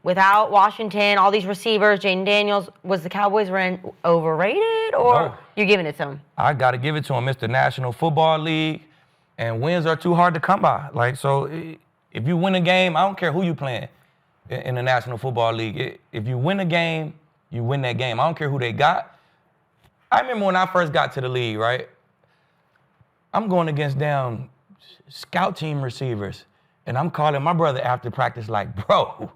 without Washington, all these receivers, Jaden Daniels, was the Cowboys overrated, or you're giving it to them? I got to give it to them. It's the National Football League, and wins are too hard to come by. Like, so if you win a game, I don't care who you playing in the National Football League. If you win a game, you win that game. I don't care who they got. I remember when I first got to the league, right? I'm going against damn scout team receivers, and I'm calling my brother after practice like, bro,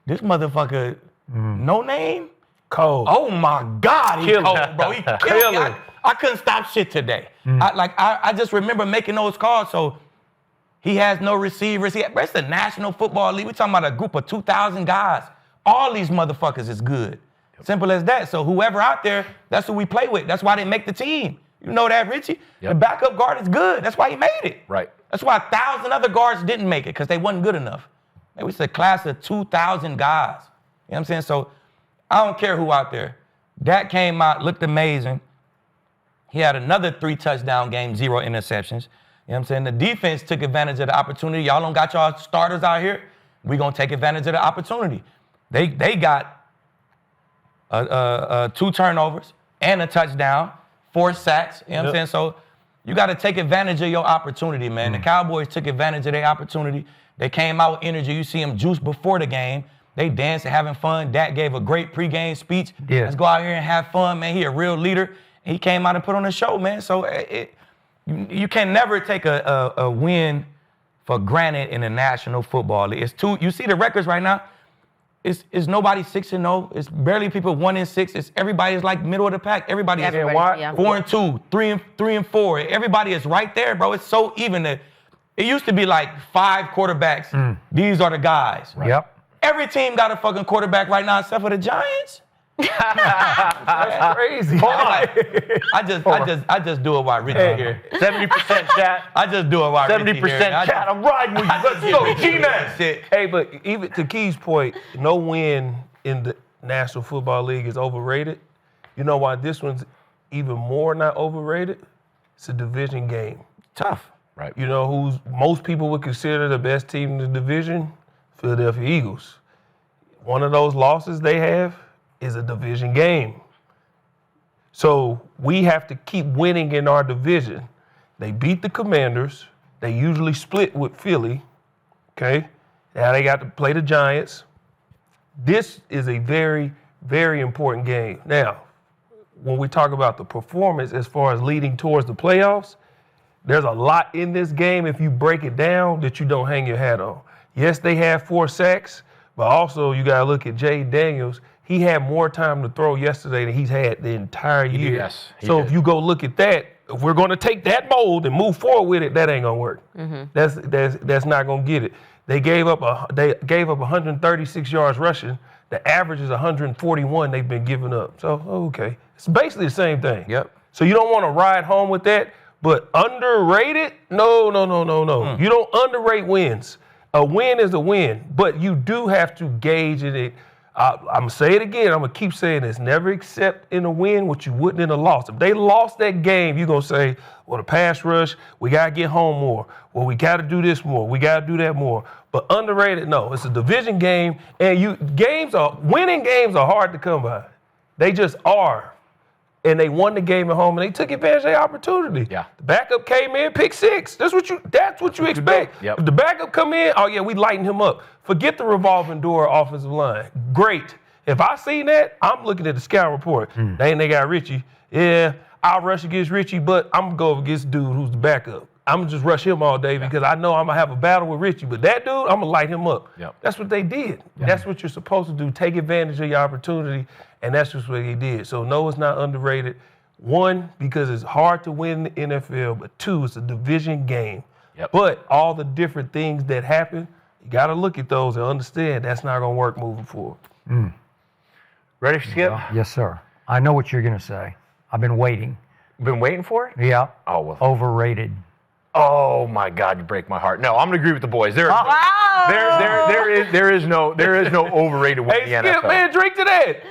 this motherfucker, no name? Cold. Oh my God, he Kill cold, him. bro. He killed me. I couldn't stop shit today. I just remember making those calls, so he has no receivers. It's the National Football League. We're talking about a group of 2,000 guys. All these motherfuckers is good. Simple as that. So whoever out there, that's who we play with. That's why they make the team. You know that, Richie? The backup guard is good. That's why he made it. Right. That's why 1,000 other guards didn't make it, because they wasn't good enough. It was a class of 2,000 guys. You know what I'm saying? So I don't care who out there. Dak came out, looked amazing. He had another 3-touchdown game, 0 interceptions. You know what I'm saying? The defense took advantage of the opportunity. Y'all don't got y'all starters out here. We're going to take advantage of the opportunity. They got 2 turnovers and a touchdown, 4 sacks. You know what I'm saying? So you got to take advantage of your opportunity, man. The Cowboys took advantage of their opportunity. They came out with energy. You see them juice before the game. They dancing, having fun. Dak gave a great pregame speech. Let's go out here and have fun, man. He a real leader. He came out and put on a show, man. So you can never take a win for granted in the National Football League. It's too. You see the records right now. It's nobody 6-0. It's barely people 1-6. It's everybody's like middle of the pack. Everybody is 4-2, 3-4. Everybody is right there, bro. It's so even. It used to be like 5 quarterbacks. These are the guys. Right. Yep. Every team got a fucking quarterback right now except for the Giants. That's crazy. Hold on. I just do it while Richie here. 70% chat. I just do it while Richie here. 70% chat. I'm riding with you. Let's go, G-Man. Hey, but even to Key's point, no win in the National Football League is overrated. You know why this one's even more not overrated? It's a division game. Tough. Right. You know who's most people would consider the best team in the division? Philadelphia Eagles. One of those losses they have is a division game. So we have to keep winning in our division. They beat the Commanders. They usually split with Philly. Okay? Now they got to play the Giants. This is a very, very important game. Now, when we talk about the performance as far as leading towards the playoffs, there's a lot in this game, if you break it down, that you don't hang your hat on. Yes, they had 4 sacks, but also you got to look at Jaden Daniels. He had more time to throw yesterday than he's had the entire year. Yes, so if you go look at that, if we're going to take that mold and move forward with it, that ain't going to work. That's not going to get it. They gave up 136 yards rushing. The average is 141 they've been giving up. So, okay. It's basically the same thing. Yep. So you don't want to ride home with that, but underrated? No. You don't underrate wins. A win is a win, but you do have to gauge it. I'm going to say it again. I'm going to keep saying this. Never accept in a win what you wouldn't in a loss. If they lost that game, you're going to say, well, the pass rush, we got to get home more. Well, we got to do this more. We got to do that more. But underrated, no. It's a division game, and winning games are hard to come by. They just are. And they won the game at home, and they took advantage of their opportunity. Yeah. The backup came in, pick 6. That's what you expect. Yep. If the backup come in, oh yeah, we lighten him up. Forget the revolving door offensive line. Great. If I seen that, I'm looking at the scout report. They got Richie. Yeah, I'll rush against Richie, but I'm going to go against dude who's the backup. I'm going to just rush him all day because I know I'm going to have a battle with Richie. But that dude, I'm going to light him up. Yep. That's what they did. That's what you're supposed to do. Take advantage of your opportunity, and that's just what they did. So, no, it's not underrated. 1, because it's hard to win the NFL, but 2, it's a division game. Yep. But all the different things that happen, you got to look at those and understand that's not going to work moving forward. Ready, Skip? Yes, sir. I know what you're going to say. I've been waiting. Been waiting for it? Yeah. Oh, well. Overrated. Oh my God, you break my heart. No, I'm gonna agree with the boys. There is no overrated win in the NFL. Skip, man, drink to that.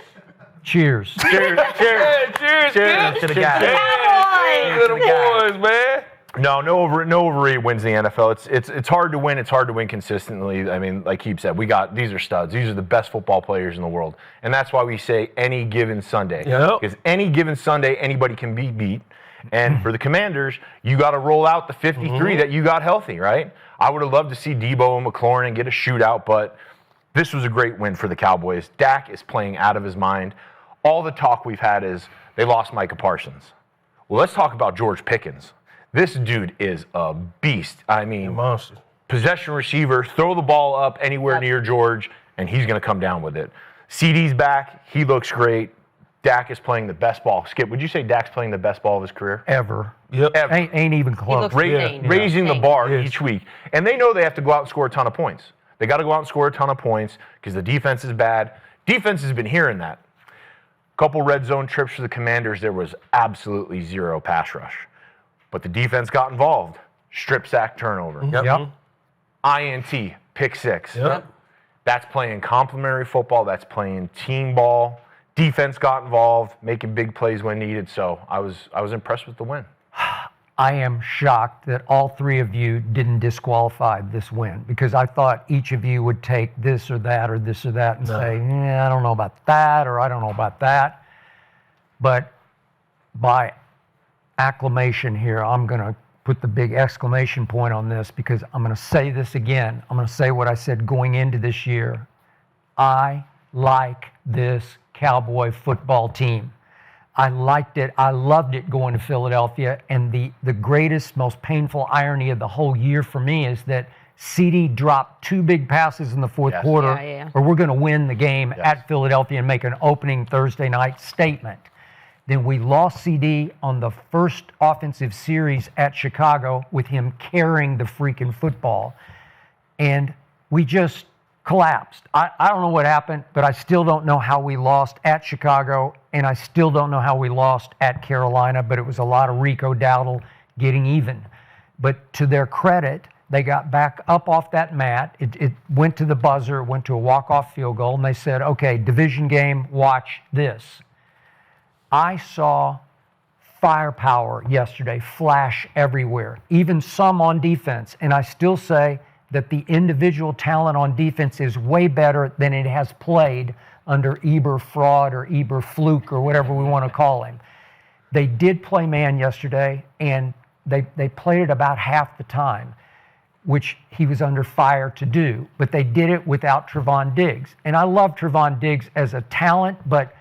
Cheers. Cheers. Yeah, cheers to the guys. Cheers to the boys, man. No overrated wins in the NFL. It's hard to win. It's hard to win consistently. I mean, like Heap said, these are studs. These are the best football players in the world, and that's why we say any given Sunday. Yep. Because any given Sunday, anybody can be beat. And for the Commanders, you got to roll out the 53 that you got healthy, right? I would have loved to see Debo and McLaurin get a shootout, but this was a great win for the Cowboys. Dak is playing out of his mind. All the talk we've had is they lost Micah Parsons. Well, let's talk about George Pickens. This dude is a beast. I mean, Monster. possession receiver, throw the ball up anywhere near George, and he's going to come down with it. CeeDee's back. He looks great. Dak is playing the best ball. Skip, would you say Dak's playing the best ball of his career? Ever. Yep. Ever. Ain't even close. looks insane. Raising the Insane. bar Yes. each week. And they know they have to go out and score a ton of points. They got to go out and score a ton of points because the defense is bad. Defense has been hearing that. Couple red zone trips for the Commanders, there was absolutely zero pass rush. But the defense got involved. Strip sack turnover. Yep. INT, pick six. Yep. That's playing complementary football. That's playing team ball. Defense got involved, making big plays when needed. So I was impressed with the win. I am shocked that all three of you didn't disqualify this win because I thought each of you would take this or that or this or that and say, I don't know about that or I don't know about that. But by acclamation here, I'm going to put the big exclamation point on this because I'm going to say this again. I'm going to say what I said going into this year. I like this Cowboy football team. I liked it. I loved it going to Philadelphia. And the greatest, most painful irony of the whole year for me is that CeeDee dropped two big passes in the fourth quarter, or we're going to win the game at Philadelphia and make an opening Thursday night statement. Then we lost CeeDee on the first offensive series at Chicago with him carrying the freaking football. And we just collapsed. I don't know what happened, but I still don't know how we lost at Chicago, and I still don't know how we lost at Carolina, but it was a lot of Rico Dowdle getting even. But to their credit, they got back up off that mat. It went to the buzzer, went to a walk-off field goal, and they said, okay, division game, watch this. I saw firepower yesterday flash everywhere, even some on defense, and I still say that the individual talent on defense is way better than it has played under Eber Fraud or Eber Fluke or whatever we want to call him. They did play man yesterday, and they played it about half the time, which he was under fire to do, but they did it without Trevon Diggs. And I love Trevon Diggs as a talent, but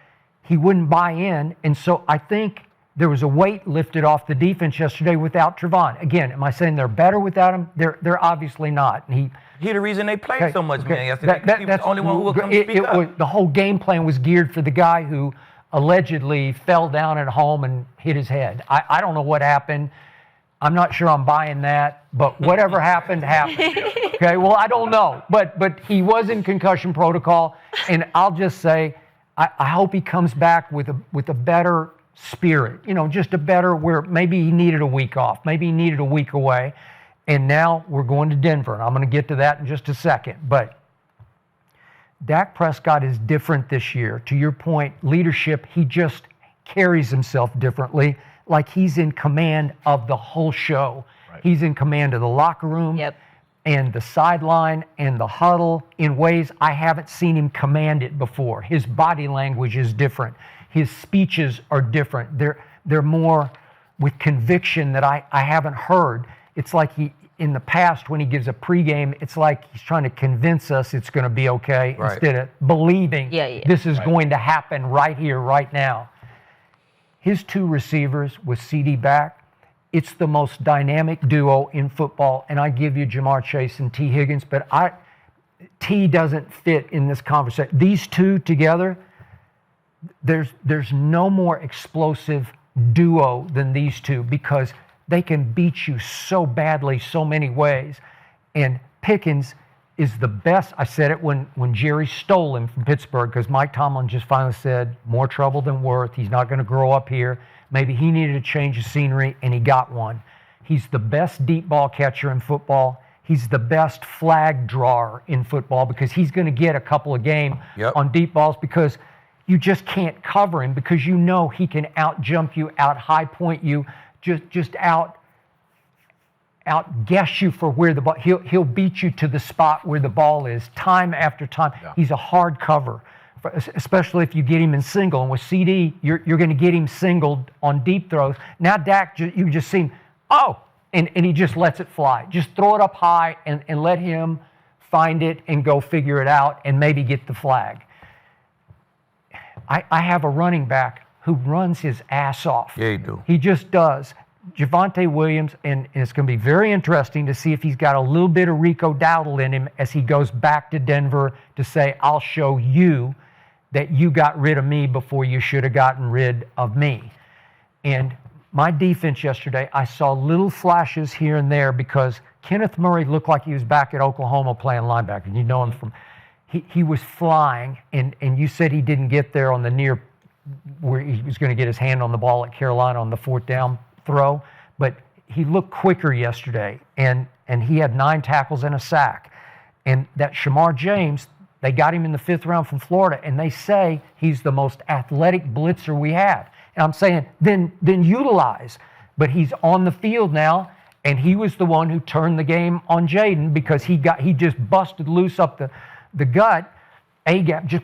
he wouldn't buy in, and so I think there was a weight lifted off the defense yesterday without Trevon. Again, am I saying they're better without him? They're obviously not. And He the reason they played so much, man, yesterday. He was that's the only one who would come speak up. The whole game plan was geared for the guy who allegedly fell down at home and hit his head. I don't know what happened. I'm not sure I'm buying that, but whatever happened, happened. Okay, well, I don't know. But he was in concussion protocol, and I'll just say, I hope he comes back with a better spirit, just a better where maybe he needed a week off, maybe he needed a week away, and now we're going to Denver, and I'm going to get to that in just a second. But Dak Prescott is different this year. To your point, leadership, he just carries himself differently, like he's in command of the whole show. Right. He's in command of the locker room. Yep. And the sideline and the huddle in ways I haven't seen him command it before. His body language is different. His speeches are different. They're more with conviction that I haven't heard. It's like in the past when he gives a pregame, it's like he's trying to convince us it's going to be okay instead of believing this is going to happen right here, right now. His two receivers with CeeDee back, it's the most dynamic duo in football, and I give you Jamar Chase and T. Higgins, but T doesn't fit in this conversation. These two together, there's no more explosive duo than these two because they can beat you so badly so many ways. And Pickens is the best. I said it when Jerry stole him from Pittsburgh because Mike Tomlin just finally said, more trouble than worth. He's not going to grow up here. Maybe he needed a change of scenery, and he got one. He's the best deep ball catcher in football. He's the best flag drawer in football because he's going to get a couple of game on deep balls because you just can't cover him because he can out-jump you, out-high point you, just out outguess you for where the ball. He'll beat you to the spot where the ball is time after time. Yeah. He's a hard cover, especially if you get him in single. And with CD, you're going to get him singled on deep throws. Now Dak, you just see him, and he just lets it fly. Just throw it up high and let him find it and go figure it out and maybe get the flag. I have a running back who runs his ass off. Yeah, you do. He just does. Javonte Williams, and it's going to be very interesting to see if he's got a little bit of Rico Dowdle in him as he goes back to Denver to say, I'll show you that you got rid of me before you should have gotten rid of me. And my defense yesterday, I saw little flashes here and there because Kenneth Murray looked like he was back at Oklahoma playing linebacker. And you know him from, he was flying, and you said he didn't get there on the near, where he was going to get his hand on the ball at Carolina on the 4th down throw, but he looked quicker yesterday, and he had 9 tackles and a sack. And that Shamar James, they got him in the 5th round from Florida, and they say he's the most athletic blitzer we have. And I'm saying, then utilize. But he's on the field now, and he was the one who turned the game on Jaden because he just busted loose up the gut, A-gap, just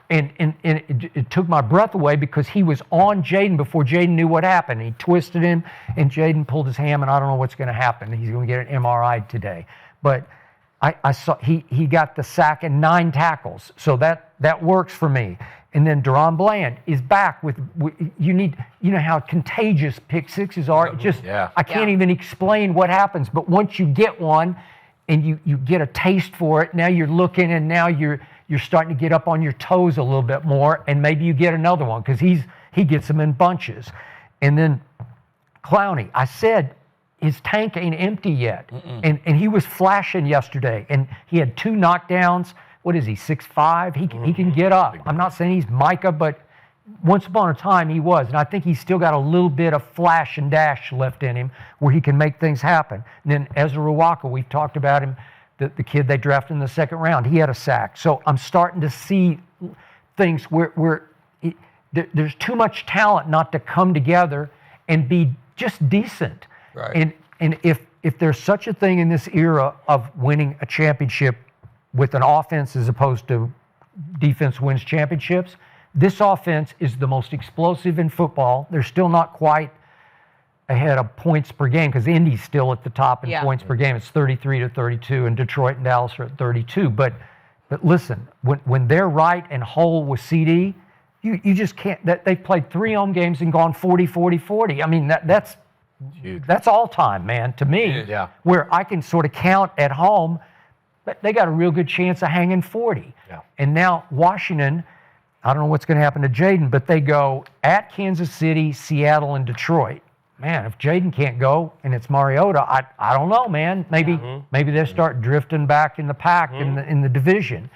and it took my breath away because he was on Jaden before Jaden knew what happened. He twisted him, and Jaden pulled his ham, and I don't know what's going to happen. He's going to get an MRI today. But I saw he got the sack and 9 tackles, so that works for me. And then Deron Bland is back with you know how contagious pick sixes are. I can't even explain what happens, but once you get one and you get a taste for it, now you're looking, and now you're starting to get up on your toes a little bit more, and maybe you get another one because he gets them in bunches. And then Clowney, I said his tank ain't empty yet, and he was flashing yesterday, and he had 2 knockdowns. What is he, 6'5"? He can get up. I'm not saying he's Micah, but once upon a time he was, and I think he's still got a little bit of flash and dash left in him where he can make things happen. And then Ezra Ruwaka, we've talked about him, the kid they drafted in the 2nd round. He had a sack. So I'm starting to see things where there's too much talent not to come together and be just decent. Right. And if there's such a thing in this era of winning a championship with an offense as opposed to defense wins championships, this offense is the most explosive in football. They're still not quite ahead of points per game because Indy's still at the top in points per game. It's 33-32, and Detroit and Dallas are at 32. But listen, when they're right and whole with CD, you just can't. They've played 3 home games and gone 40-40-40. I mean, that's all time, man, to me. Yeah. Where I can sort of count at home, but they got a real good chance of hanging 40. Yeah. And now Washington, I don't know what's going to happen to Jaden, but they go at Kansas City, Seattle, and Detroit. Man, if Jaden can't go and it's Mariota, I don't know, man. Maybe they start drifting back in the pack in the division.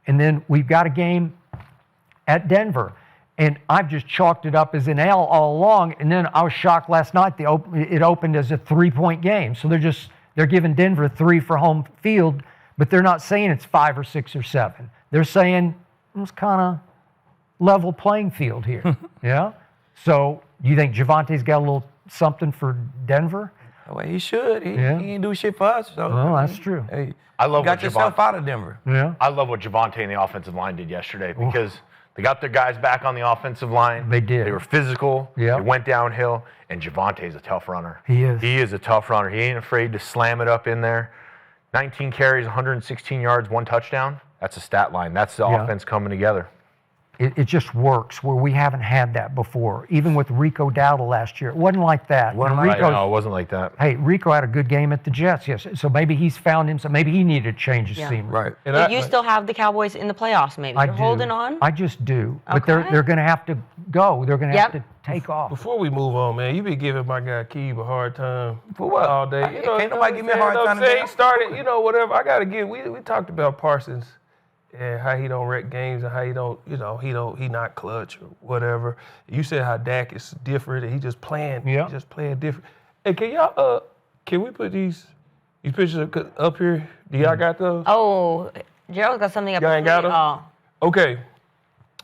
And then we've got a game at Denver. And I've just chalked it up as an L all along. And then I was shocked last night. It opened as a 3-point game. So they're giving Denver 3 for home field, but they're not saying it's 5 or 6 or 7. They're saying it's kind of level playing field here. Yeah. So you think Javonte's got a little something for Denver? Well, he should. He ain't do shit for us. So Well, that's true. Hey, I love you got what yourself out of Denver. Yeah. I love what Javonte and the offensive line did yesterday because they got their guys back on the offensive line. They did. They were physical. Yeah. They went downhill, and Javonte's a tough runner. He is. He is a tough runner. He ain't afraid to slam it up in there. 19 carries, 116 yards, 1 touchdown. That's a stat line. That's the offense coming together. It just works where we haven't had that before. Even with Rico Dowdle last year, it wasn't like that. No, it wasn't like that. Hey, Rico had a good game at the Jets, yes. So maybe he's found him. So maybe he needed to change his seam. Right. But you still have the Cowboys in the playoffs, maybe. You're holding on? I just do. But Okay. they're going to have to go. They're going to have to take off. Before we move on, man, you be giving my guy Keeb a hard time For what? all day. Can't nobody give me a hard time Say today. he started, whatever. I gotta give. We talked about Parsons and how he don't wreck games and how he don't, he not clutch or whatever. You said how Dak is different and he just playing different. Hey, can we put these pictures up here? Do y'all got those? Oh, Gerald's got something up Y'all ain't got them? Oh. Okay.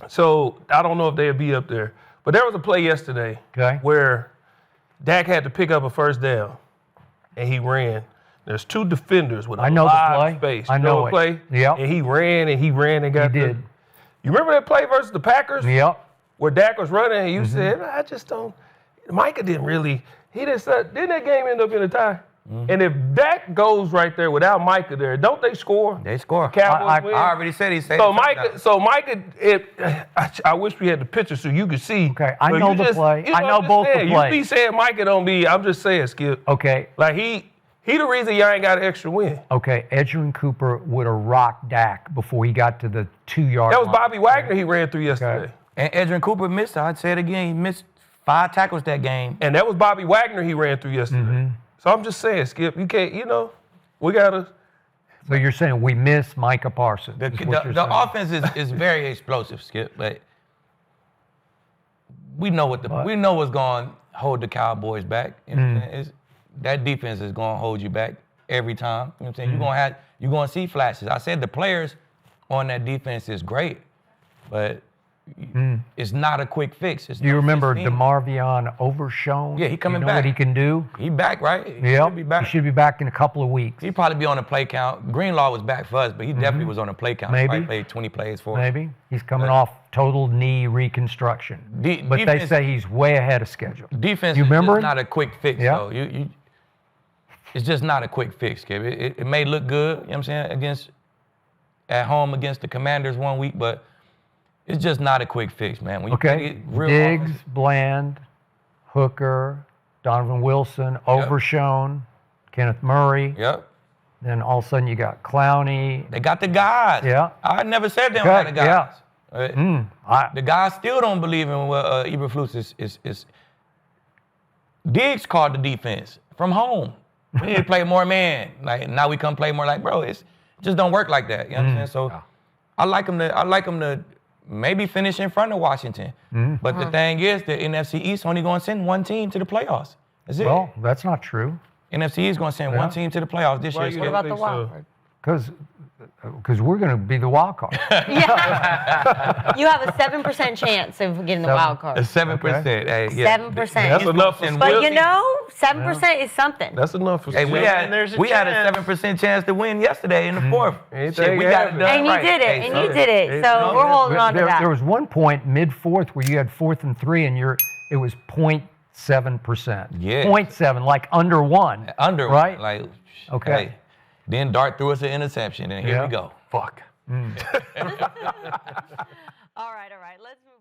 So I don't know if they'll be up there, but there was a play yesterday Okay. where Dak had to pick up a first down. and he ran. There's two defenders with a I know the lot play. of space. I You know the it. play? Yep. And he ran and got He did. You remember that play versus the Packers? Yep. Where Dak was running and you said, I just don't. Micah didn't really. Didn't that game end up in a tie? And if Dak goes right there without Micah there, don't they score? They score. Cowboys I win? already said he saved So the Micah, I wish we had the picture so you could see. Okay, I But know you the play. you I know I'm just both the saying. plays. You be saying Micah don't be. I'm just saying, Skip. Okay. Like he the reason y'all ain't got an extra win. Okay, Edgerrin Cooper would have rocked Dak before he got to the 2-yard That was line. Bobby Wagner he ran through yesterday. And Edgerrin Cooper missed, I'd say it again, he missed 5 tackles that game. And that was Bobby Wagner he ran through yesterday. So I'm just saying, Skip, you can't, we got to. So you're saying we miss Micah Parsons? The is what you're saying. offense is very explosive, Skip, but we know what's going to hold the Cowboys back. You know what I'm saying? That defense is going to hold you back every time. You know what I'm saying? You're going to see flashes. I said the players on that defense is great, but it's not a quick fix. Do you remember DeMarvion Overshown? Yeah, he coming you know back. what he can do? He back, right? He Yep. should be back. He should be back in a couple of weeks. He'd probably be on the play count. Greenlaw was back for us, but he definitely was on the play count. Maybe. Probably played 20 plays for us. Maybe. He's coming off total knee reconstruction. But they defense- say he's way ahead of schedule. Defense You is remember just him? not a quick fix, Yeah. though. It's just not a quick fix, Kip. It may look good, you know what I'm saying, at home against the Commanders one week, but it's just not a quick fix, man. When you Okay. play real Diggs, offense- Bland, Hooker, Donovan Wilson, Overshown, Kenneth Murray. Yep. Then all of a sudden you got Clowney. They got the guys. Yeah. I never said they don't Okay, have the guys. yeah. Right? The guys still don't believe in what Eberflus is. Diggs called the defense from home. We need to play more man. Like now we come play more. Like, bro, it just don't work like that. You know what I'm saying? So I like him to maybe finish in front of Washington. But the thing is, the NFC East only going to send one team to the playoffs. That's it. Well, that's not true. NFC East going to send one team to the playoffs this Why year. you What don't about the think wild so? card? Because we're going to be the wild card. Yeah. You have a 7% chance of getting the wild card. It's 7%. Hey, yeah. 7%. That's enough for But Skip. you know, 7% is something. That's enough for Hey, we Skip. had there's a we had a chance. 7% chance to win yesterday in the fourth. Anything We got it happen. done And you right. did it. Hey, And so- you did it. So we're holding on to there that. was one point mid-fourth where you had 4th and 3 and it was 0.7%. Yeah. 0.7, like under 1. Under Right? Like, Okay. hey. Then Dart threw us an interception, and here Yeah. we go. Fuck. All right. Let's move on.